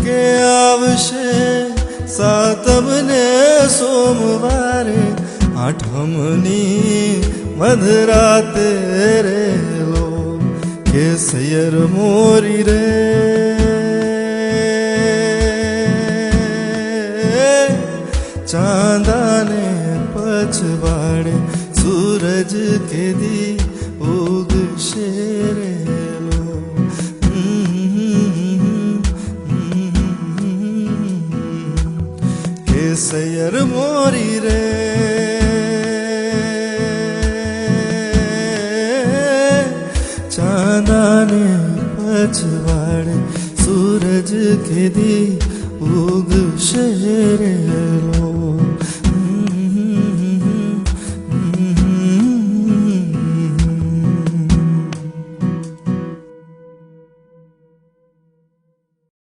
કે આવશે સાતમને સોમવારે આઠમની મધરાતે રેલો કે સૈયર મોરી રે ચાંદાને પછવાડે સૂરજ કેદી ઉગશે રેલો કે સૈયર મોરી રે ચાંદાને પછવાડે સૂરજ કેદી ઉગશે રેલો